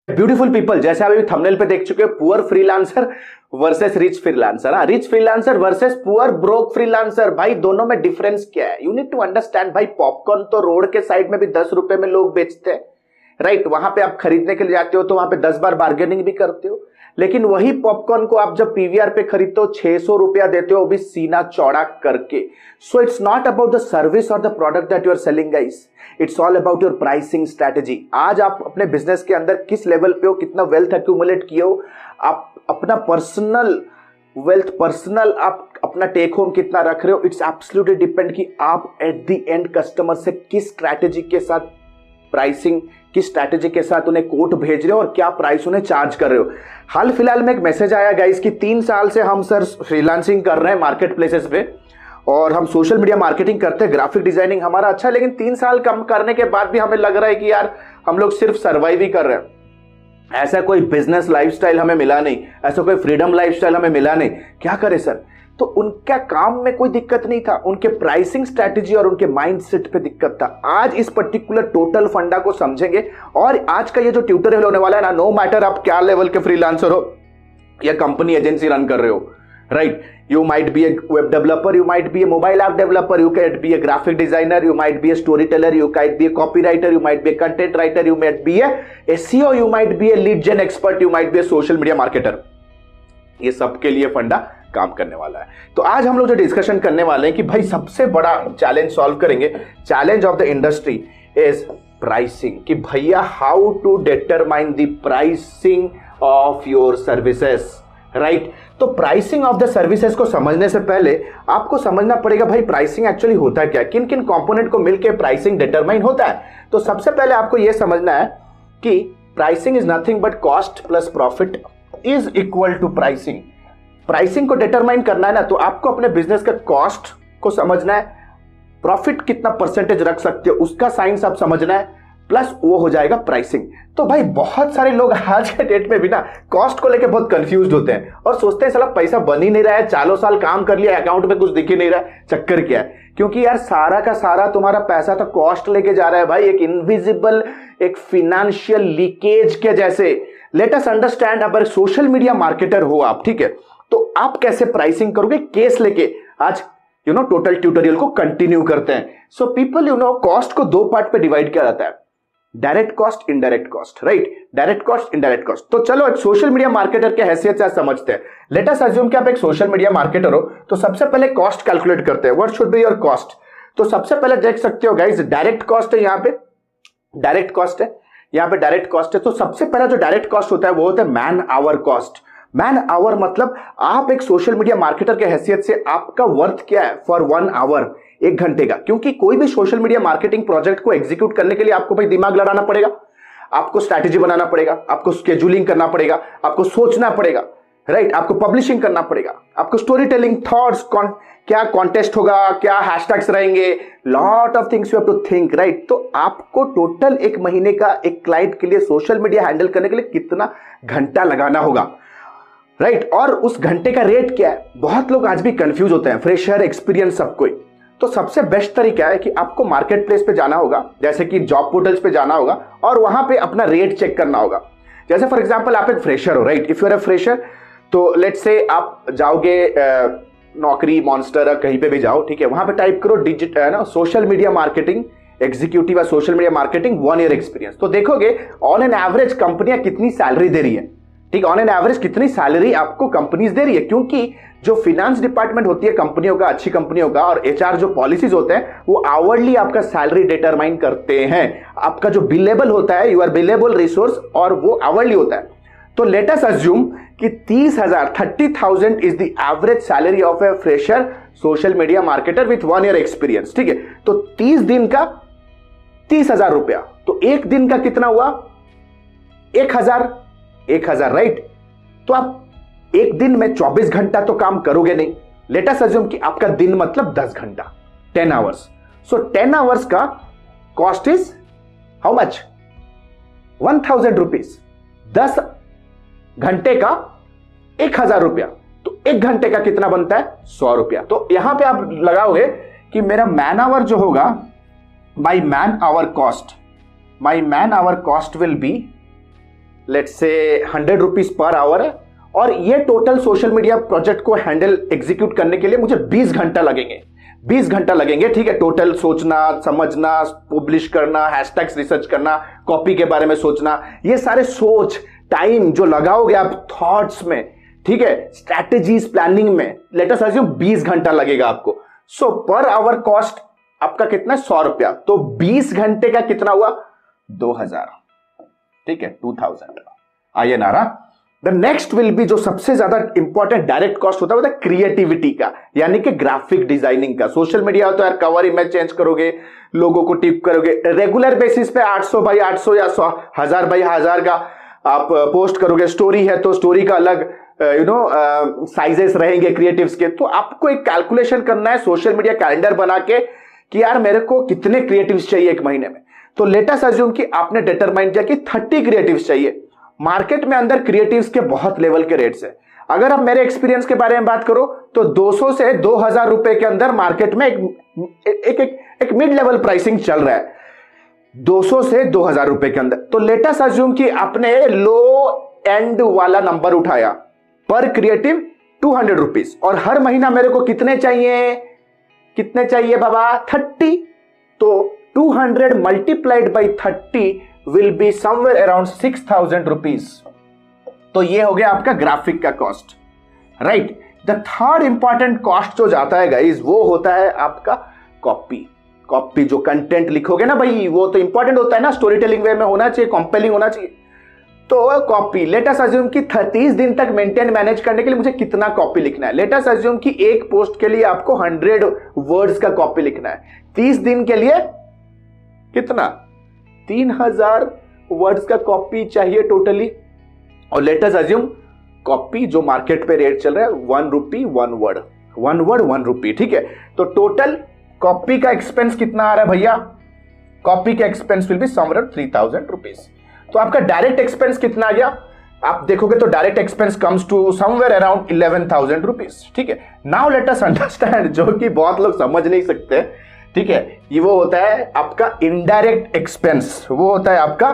Beautiful people, जैसे आप अभी थंबनेल पे देख चुके हो, poor freelancer versus rich freelancer. Rich freelancer versus poor broke freelancer. भाई दोनों में डिफरेंस क्या है? You need to understand. भाई पॉपकॉर्न तो रोड के साइड में भी 10 रुपए में लोग बेचते हैं, राइट? वहां पे आप खरीदने के लिए जाते हो तो वहां पे 10 बार बार्गेनिंग भी करते हो, लेकिन वही पॉपकॉर्न को आप जब पीवीआर पे खरीदते हो 600 रुपया देते हो, वो भी सीना चौड़ा करके। So it's not about the service और the product that you are selling guys, it's all about your pricing strategy. आज आप अपने बिजनेस के अंदर किस लेवल पे हो, कितना वेल्थ एक्यूमुलेट किए हो, आप अपना पर्सनल वेल्थ, पर्सनल आप अपना टेक होम कितना रख रहे हो, इट्स एब्सोल्युटली डिपेंड कि आप एट द एंड कस्टमर से किस स्ट्रैटेजी के साथ प्राइसिंग, किस स्ट्रैटेजी के साथ उन्हें कोट भेज रहे हो और क्या प्राइस उन्हें चार्ज कर रहे हो। हाल फिलहाल में एक मैसेज आया गाइस कि 3 साल से हम सर फ्रीलांसिंग कर रहे हैं मार्केट प्लेसेस पे और हम सोशल मीडिया मार्केटिंग करते हैं, ग्राफिक डिजाइनिंग हमारा अच्छा है, लेकिन 3 साल कम करने के बाद भी हमें लग रहा है कि यार हम लोग सिर्फ सर्वाइव ही कर रहे हैं, ऐसा कोई बिजनेस लाइफस्टाइल हमें मिला नहीं, ऐसा कोई फ्रीडम लाइफस्टाइल हमें मिला नहीं, क्या करें सर? तो उनका काम में कोई दिक्कत नहीं था, उनके प्राइसिंग स्ट्रैटेजी और उनके माइंडसेट पे दिक्कत था। आज इस पर्टिकुलर टोटल फंडा को समझेंगे और आज का ये जो ट्यूटोरियल होने वाला है ना, नो मैटर आप क्या लेवल के फ्रीलांसर हो या कंपनी एजेंसी रन कर रहे हो, right? You might be a web developer, you might be a mobile app developer, you might be a graphic designer, you might be a storyteller, you might be a copywriter, you might be a content writer, you might be a SEO, you might be a lead gen expert, you might be a social media marketer। ये सबके लिए फंडा काम करने वाला है। तो आज हम लोग जो डिस्कशन करने वाले हैं कि भाई सबसे बड़ा चैलेंज सॉल्व करेंगे, challenge of the industry is pricing, कि भैया how to determine the pricing of your services, right? तो प्राइसिंग ऑफ द सर्विसेज को समझने से पहले आपको समझना पड़ेगा भाई प्राइसिंग एक्चुअली होता है क्या, किन किन कंपोनेंट को मिलकर प्राइसिंग डिटरमाइन होता है। तो सबसे पहले आपको यह समझना है कि pricing is nothing but cost plus profit is equal to pricing. Pricing को डिटरमाइन करना है ना, तो आपको अपने बिजनेस का कॉस्ट को समझना है, प्रॉफिट कितना परसेंटेज रख सकते हो उसका साइंस आप समझना है, प्लस वो हो जाएगा प्राइसिंग। तो भाई बहुत सारे लोग आज के डेट में भी ना कॉस्ट को लेके बहुत कंफ्यूज होते हैं और सोचते हैं साला पैसा बन ही नहीं रहा है, 4 साल काम कर लिया अकाउंट में कुछ दिख ही नहीं रहा है, चक्कर क्या है? क्योंकि यार सारा का सारा तुम्हारा पैसा तो कॉस्ट लेके जा रहा है भाई, एक इनविजिबल, एक फिनेंशियल लीकेज के जैसे। लेट अस अंडरस्टैंड, अगर सोशल मीडिया मार्केटर हो आप, ठीक है, तो आप कैसे प्राइसिंग करोगे केस लेके आज टोटल ट्यूटोरियल को कंटिन्यू करते हैं। सो पीपल कॉस्ट को 2 पार्ट पे डिवाइड किया जाता है, direct cost, indirect cost, right? Direct cost, indirect cost. तो चलो एक सोशल मीडिया मार्केटर के हैसियत से समझते हैं। लेट अस अज्यूम कि आप एक सोशल मीडिया मार्केटर हो, तो सबसे पहले कॉस्ट कैलकुलेट करते हैं, what should be your cost. तो सबसे पहले देख सकते हो गाइस, डायरेक्ट कॉस्ट है, यहाँ पे डायरेक्ट कॉस्ट है, यहाँ पे डायरेक्ट कॉस्ट है। तो सबसे पहला जो डायरेक्ट कॉस्ट होता है वो होता है man hour cost. Man hour मतलब आप एक सोशल मीडिया मार्केटर के हैसियत से आपका वर्थ क्या है फॉर 1 आवर, 1 घंटे का। क्योंकि कोई भी सोशल मीडिया मार्केटिंग प्रोजेक्ट को एग्जीक्यूट करने के लिए आपको भाई दिमाग लड़ाना पड़ेगा, आपको स्ट्रैटेजी बनाना पड़ेगा, आपको स्केड्यूलिंग करना पड़ेगा, आपको सोचना पड़ेगा, राइट? आपको पब्लिशिंग करना पड़ेगा, आपको स्टोरी टेलिंग, थॉट्स, क्या कॉन्टेस्ट होगा, क्या हैशटैग्स रहेंगे, lot of things you have to think, right? तो आपको टोटल 1 महीने का एक क्लाइंट के लिए सोशल मीडिया हैंडल करने के लिए कितना घंटा लगाना होगा, राइट? और उस घंटे का रेट क्या है? बहुत लोग आज भी कंफ्यूज होते हैं, फ्रेशर, एक्सपीरियंस, सब कोई। तो सबसे बेस्ट तरीका है कि आपको मार्केट प्लेस पे जाना होगा, जैसे कि जॉब पोर्टल्स पे जाना होगा और वहां पे अपना रेट चेक करना होगा। जैसे फॉर एग्जांपल आप एक फ्रेशर हो, right? If you are a fresher, तो लेट्स से आप जाओगे नौकरी मॉन्स्टर कहीं पे भी जाओ, ठीक है, वहां पे टाइप करो digital social media marketing executive या social media marketing 1 year experience. तो देखोगे ऑन एन एवरेज कंपनियां कितनी सैलरी दे रही है, ठीक, ऑन एन एवरेज कितनी सैलरी आपको कंपनीज दे रही है। क्योंकि जो फाइनेंस डिपार्टमेंट होती है कंपनियों का, अच्छी कंपनियों का, और एचआर जो पॉलिसीज होते हैं वो आवरली आपका सैलरी डिटरमाइन करते हैं। आपका जो बिलेबल होता है, यूर बिलेबल रिसोर्स, और वो आवरली होता है। तो लेट अस अज्यूम कि 30,000 is the average salary of a fresher social media marketer with 1 year experience, ठीक है? तो 30 दिन का 30,000 रुपया, तो 1 दिन का कितना हुआ? 1,000, राइट? तो आप 1 दिन में 24 घंटा तो काम करोगे नहीं। लेट अस अज्यूम कि आपका दिन मतलब 10 घंटा, 10 आवर्स। सो 10 आवर्स का cost is how much? 1,000 rupees. 10 घंटे का 1,000 रुपया, तो 1 घंटे का कितना बनता है? 100 रुपया। तो यहां पे आप लगाओगे कि मेरा मैन आवर जो होगा, my man hour cost will be let's say 100 rupees per hour है, और ये टोटल सोशल मीडिया प्रोजेक्ट को हैंडल एग्जीक्यूट करने के लिए मुझे 20 घंटा लगेंगे, 20 घंटा लगेंगे, ठीक है। टोटल सोचना, समझना, पब्लिश करना, हैशटैग्स रिसर्च करना, कॉपी के बारे में सोचना, ये सारे सोच टाइम जो लगाओगे आप थॉट्स में, ठीक है, स्ट्रैटेजीज प्लानिंग में, लेट अस अज्यूम 20 घंटा लगेगा आपको। सो पर आवर कॉस्ट आपका कितना है? 100 रुपया। तो 20 घंटे का कितना हुआ? 2000, ठीक है, 2000 INR। The next will be, जो सबसे ज्यादा इंपॉर्टेंट डायरेक्ट कॉस्ट होता है क्रिएटिविटी का, यानी कि ग्राफिक डिजाइनिंग का। सोशल मीडिया तो यार कवर इमेज चेंज करोगे, लोगो को टिप करोगे, रेगुलर बेसिस पे 800 बाई 800 या 1000 बाई 1000 का आप पोस्ट करोगे। स्टोरी है तो स्टोरी का अलग साइजेस रहेंगे क्रिएटिव्स के। तो आपको एक कैलकुलेशन करना है सोशल मीडिया कैलेंडर बना के कि यार मेरे को कितने क्रिएटिव्स चाहिए एक महीने में। तो लेट अस अज्यूम कि आपने डिटरमाइन किया कि 30 क्रिएटिव्स चाहिए। मार्केट में अंदर क्रिएटिव्स के बहुत लेवल के रेट्स है। अगर आप मेरे एक्सपीरियंस के बारे में बात करो तो 200 से 2000 रुपए के अंदर मार्केट में एक मिड लेवल प्राइसिंग चल रहा है, 200 से 2000 रुपए के अंदर। तो लेट अस अज्यूम कि आपने लो एंड वाला नंबर उठाया, पर क्रिएटिव 200 रुपीज, और हर महीना मेरे को कितने चाहिए? कितने चाहिए बाबा? 30। तो 200 multiplied by 30 will be somewhere around 6000 rupees. तो ये हो गया आपका ग्राफिक का cost, right. The third important cost जो जाता है गाइस, वो होता है आपका कॉपी। कॉपी जो कंटेंट लिखोगे ना भाई, वो तो इंपॉर्टेंट होता है ना, स्टोरी टेलिंग वे में होना चाहिए, कंपेलिंग होना चाहिए। तो कॉपी, लेट अस अज्यूम कि 30 दिन तक मेंटेन मैनेज करने के लिए मुझे कितना कॉपी लिखना है। लेट अस अज्यूम कि एक पोस्ट के लिए आपको 100 वर्ड्स का कॉपी लिखना है। 30 दिन के लिए कितना? 3000 वर्ड्स का कॉपी चाहिए टोटली। और लेट अस अज्यूम कॉपी जो मार्केट पे रेट चल रहा है 1 रुपी 1 वर्ड, 1 वर्ड 1 रुपी, ठीक है। तो टोटल कॉपी का एक्सपेंस कितना आ रहा है भैया? कॉपी का expense will be somewhere 3000 rupees. तो आपका डायरेक्ट एक्सपेंस कितना आ गया? आप देखोगे तो direct expense comes to somewhere around 11,000 rupees, ठीक है। नाउ लेट अस अंडरस्टैंड, जो कि बहुत लोग समझ नहीं सकते, ठीक है, ये वो होता है आपका इनडायरेक्ट एक्सपेंस। वो होता है आपका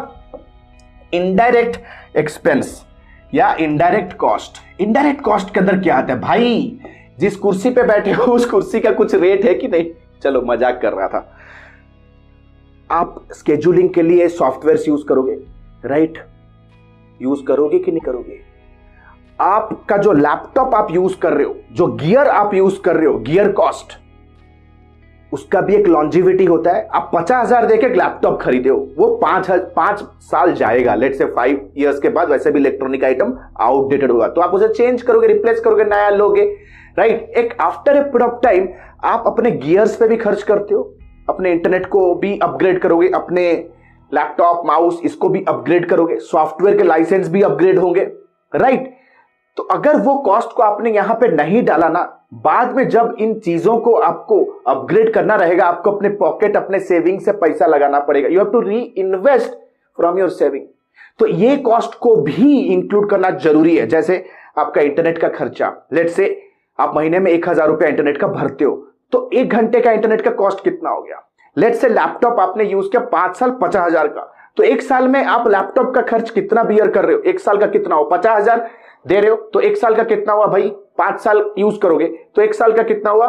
इनडायरेक्ट एक्सपेंस या इनडायरेक्ट कॉस्ट। इनडायरेक्ट कॉस्ट के अंदर क्या आता है भाई? जिस कुर्सी पे बैठे हो उस कुर्सी का कुछ रेट है कि नहीं? चलो मजाक कर रहा था। आप स्केड्यूलिंग के लिए सॉफ्टवेयर यूज करोगे, राइट? यूज करोगे कि नहीं करोगे? आपका जो लैपटॉप आप यूज कर रहे हो, जो गियर आप यूज कर रहे हो, गियर कॉस्ट, उसका भी एक लॉन्जिविटी होता है। आप 50,000 देके एक लैपटॉप खरीदे हो, वो 5 साल जाएगा, लेट से 5 इयर्स के बाद वैसे भी इलेक्ट्रॉनिक आइटम आउटडेटेड होगा, तो आप उसे चेंज करोगे, रिप्लेस करोगे, नया लोगे, राइट। एक after a period of time आप अपने गियर्स पे भी खर्च करते हो, अपने इंटरनेट को भी अपग्रेड करोगे, अपने लैपटॉप माउस इसको भी अपग्रेड करोगे, सॉफ्टवेयर के लाइसेंस भी अपग्रेड होंगे, राइट। तो अगर वो कॉस्ट को आपने यहां पे नहीं डाला ना, बाद में जब इन चीजों को आपको अपग्रेड करना रहेगा, आपको अपने पॉकेट, अपने सेविंग से पैसा लगाना पड़ेगा। You have to reinvest from your saving. तो ये कॉस्ट को भी इंक्लूड करना जरूरी है। जैसे आपका इंटरनेट का खर्चा, लेट से आप महीने में 1000 रुपया इंटरनेट का भरते हो, तो 1 घंटे का इंटरनेट का कॉस्ट कितना हो गया? लेट से लैपटॉप आपने यूज किया 5 साल 50,000 का, तो 1 साल में आप लैपटॉप का खर्च कितना बियर कर रहे हो? 1 साल का कितना हो? 50,000 दे रहे हो, तो 1 साल का कितना हुआ भाई? 5 साल यूज करोगे तो 1 साल का कितना हुआ?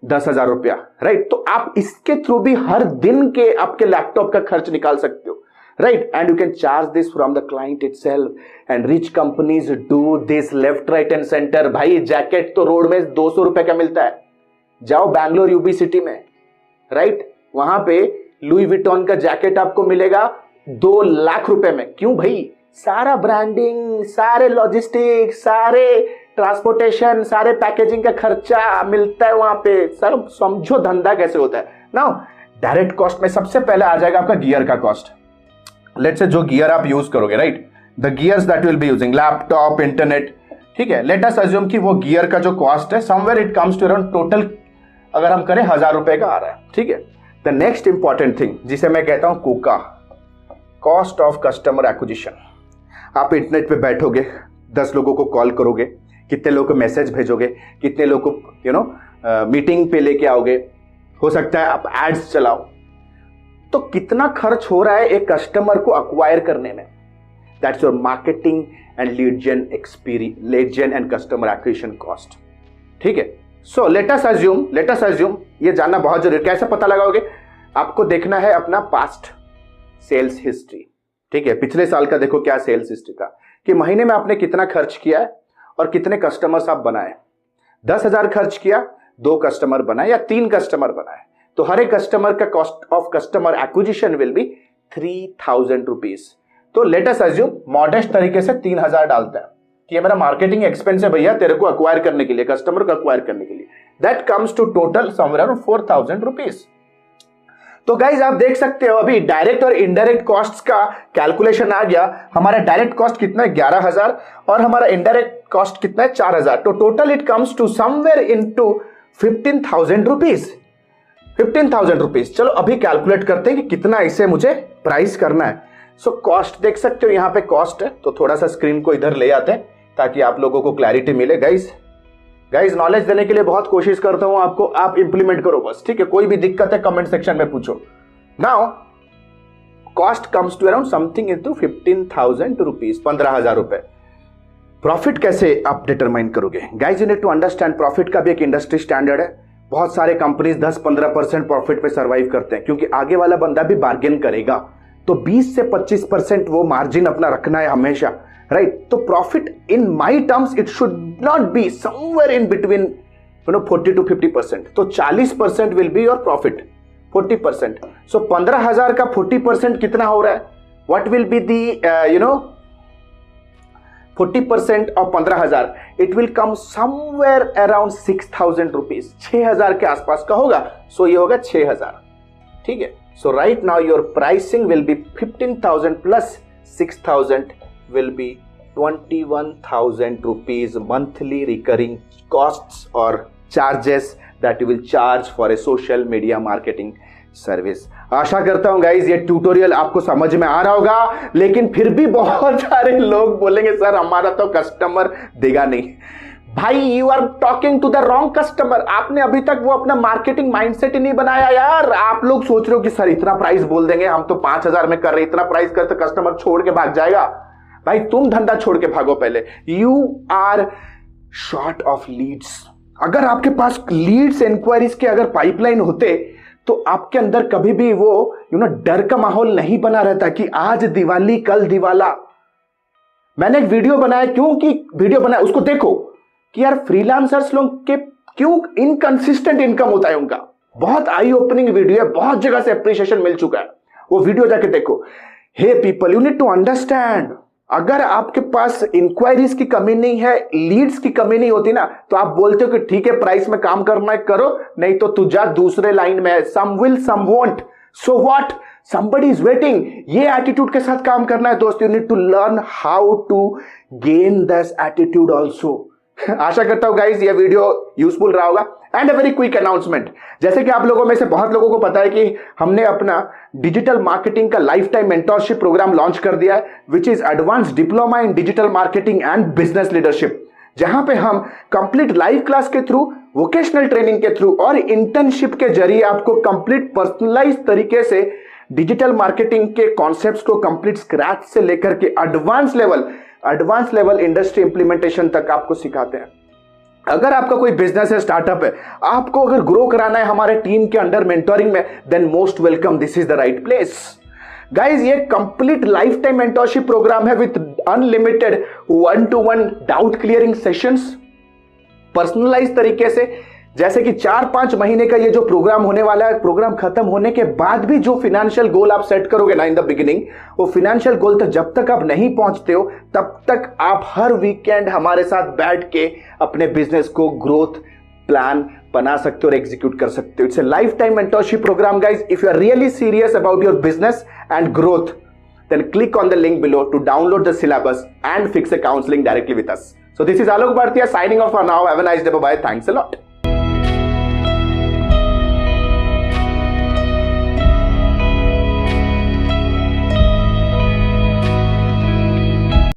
10,000 रुपया, राइट। तो आप इसके थ्रू भी हर दिन के आपके लैपटॉप का खर्च निकाल सकते हो, right. And you can charge this from the client itself. And rich companies do this left right and centre. भाई जैकेट तो रोड में 200 रुपए का मिलता है, जाओ बैंगलोर यूबी सिटी में, राइट, वहां पे लुई विटॉन का जैकेट आपको मिलेगा 2 लाख रुपए में। क्यों भाई? सारा ब्रांडिंग, सारे लॉजिस्टिक, सारे ट्रांसपोर्टेशन, सारे पैकेजिंग का खर्चा मिलता है वहां पे। सर समझो धंधा कैसे होता है। नाउ डायरेक्ट कॉस्ट में सबसे पहले आ जाएगा आपका गियर का कॉस्ट। लेट्स से जो गियर आप यूज करोगे, right, the gears that will be using, laptop, internet, ठीक है। लेट अस अज्यूम कि वो गियर का जो कॉस्ट है somewhere it comes to around total, अगर हम करें 1000 रुपए का आ रहा है, ठीक है। द नेक्स्ट इंपॉर्टेंट थिंग जिसे मैं कहता हूं Coca, cost of customer acquisition. आप इंटरनेट पे बैठोगे, 10 लोगों को कॉल करोगे, कितने लोगों को मैसेज भेजोगे, कितने लोगों को मीटिंग पे लेके आओगे, हो सकता है आप एड्स चलाओ, तो कितना खर्च हो रहा है एक कस्टमर को अक्वायर करने में। That's your marketing and lead gen and customer acquisition cost. ठीक है, सो लेट अस अज्यूम, ये जानना बहुत जरूरी। कैसे पता लगाओगे? आपको देखना है अपना पास्ट सेल्स हिस्ट्री। ठीक है, पिछले साल का देखो क्या सेल्स हिस्ट्री था, कि महीने में आपने कितना खर्च किया है और कितने कस्टमर्स आप बनाए। 10,000 खर्च किया, 2 कस्टमर बनाए या 3 कस्टमर बनाए, तो हर एक कस्टमर का cost of customer acquisition will be 3,000 rupees. तो लेट अस अज्यूम मॉडेस्ट तरीके से 3,000 डालते हैं कि ये मेरा मार्केटिंग एक्सपेंस है भैया, तेरे को अक्वायर करने के लिए, कस्टमर को अक्वायर करने के लिए। That comes to total somewhere around 4,000 rupees. तो गाइज आप देख सकते हो अभी डायरेक्ट और इनडायरेक्ट कॉस्ट्स का कैलकुलेशन आ गया। हमारा डायरेक्ट कॉस्ट कितना है 11,000 और हमारा इनडायरेक्ट कॉस्ट कितना है 4,000। तो total it comes to somewhere into 15,000 rupees. 15,000 rupees. चलो अभी कैलकुलेट करते हैं कि कितना इसे मुझे प्राइस करना है। सो कॉस्ट देख सकते हो, यहां पे कॉस्ट है, तो थोड़ा सा स्क्रीन को इधर ले आते हैं ताकि आप लोगों को क्लैरिटी मिले। गाइज नॉलेज देने के लिए बहुत कोशिश करता हूं आपको, आप इंप्लीमेंट करो बस। ठीक है, कोई भी दिक्कत है कमेंट सेक्शन में पूछो। Now cost comes to around something into 15,000 rupees, 15,000 रुपए। प्रॉफिट कैसे आप डिटरमाइन करोगे? Guys you need to understand, profit का भी एक इंडस्ट्री स्टैंडर्ड है। बहुत सारे कंपनीज 10-15% प्रॉफिट पे सर्वाइव करते हैं क्योंकि आगे वाला बंदा भी बार्गेन करेगा, तो 20 से 25% वो मार्जिन अपना रखना है हमेशा, राइट? तो profit in my terms it should not be somewhere in between 40 to 50%। तो 40% विल बी योर प्रॉफिट, 40%। सो 15,000 का 40% कितना हो रहा है? What will be the 40% of 15,000? It will come somewhere around 6,000 rupees, 6,000 के आसपास का होगा। सो ये होगा 6,000। ठीक है, so right now your pricing will be 15,000 plus 6,000 will be 21,000 rupees monthly recurring costs or charges that you will charge for a social media marketing service। आशा करता हूं गाइज ये ट्यूटोरियल आपको समझ में आ रहा होगा, लेकिन फिर भी बहुत सारे लोग बोलेंगे सर हमारा तो कस्टमर देगा नहीं। भाई you are talking to the wrong customer. आपने अभी तक वो अपना मार्केटिंग माइंडसेट ही नहीं बनाया यार। आप लोग सोच रहे हो कि सर इतना प्राइस बोल देंगे, हम तो 5,000 में कर रहे, इतना प्राइस कर तो कस्टमर छोड़ के भाग जाएगा। भाई तुम धंधा छोड़ के भागो पहले। You are short of leads. अगर आपके पास लीड्स इंक्वायरीज के अगर पाइपलाइन होते तो आपके अंदर कभी भी वो डर का माहौल नहीं बना रहता कि आज दिवाली कल दिवाला। मैंने एक वीडियो बनाया, क्योंकि वीडियो बनाया उसको देखो कि यार फ्रीलांसर्स लोग के क्यों इनकंसिस्टेंट इनकम होता है उनका। बहुत आई ओपनिंग वीडियो है, बहुत जगह से अप्रिशिएशन मिल चुका है, वो वीडियो जाके देखो। Hey people, you need to understand, अगर आपके पास इंक्वायरीज की कमी नहीं है, लीड्स की कमी नहीं होती ना, तो आप बोलते हो कि ठीक है प्राइस में काम करना है करो, नहीं तो तू जा दूसरे लाइन में है। Some will some won't, so what, somebody is waiting। ये एटीट्यूड के साथ काम करना है दोस्त। You need to learn how to gain this attitude also. आशा करता हूं गाइज ये वीडियो यूजफुल रहा होगा। And a very quick announcement, जैसे कि आप लोगों में से बहुत लोगों को पता है कि हमने अपना डिजिटल मार्केटिंग का life time mentorship program launch कर दिया है, which is advance diploma in digital marketing and business leadership, जहां पे हम कंप्लीट लाइव क्लास के थ्रू, वोकेशनल ट्रेनिंग के थ्रू और इंटर्नशिप के जरिए आपको कंप्लीट पर्सनलाइज तरीके से डिजिटल मार्केटिंग के कॉन्सेप्ट्स को कंप्लीट स्क्रैच से लेकर के एडवांस लेवल इंडस्ट्री इंप्लीमेंटेशन तक आपको सिखाते हैं। अगर आपका कोई बिजनेस है, स्टार्टअप है, आपको अगर ग्रो कराना है हमारे टीम के अंडर मेंटोरिंग में, then most welcome, this is the right place. Guys ये complete life time mentorship program है with unlimited 1-to-1 doubt clearing sessions, personalize तरीके से। जैसे कि 4-5 महीने का ये जो प्रोग्राम होने वाला है, प्रोग्राम खत्म होने के बाद भी जो फिनेंशियल गोल आप सेट करोगे ना इन द बिगिनिंग, वो फिनेंशियल गोल तक जब तक आप नहीं पहुंचते हो तब तक आप हर वीकेंड हमारे साथ बैठ के अपने बिजनेस को ग्रोथ प्लान बना सकते हो और एग्जीक्यूट कर सकते हो। It's a life time mentorship program guys. If you are really serious about your business and growth, then click on the link below to download the syllabus and fix a counseling directly with us. So this is Alok Bhartia signing off for now. Have a nice day. Bye bye. Thanks a lot.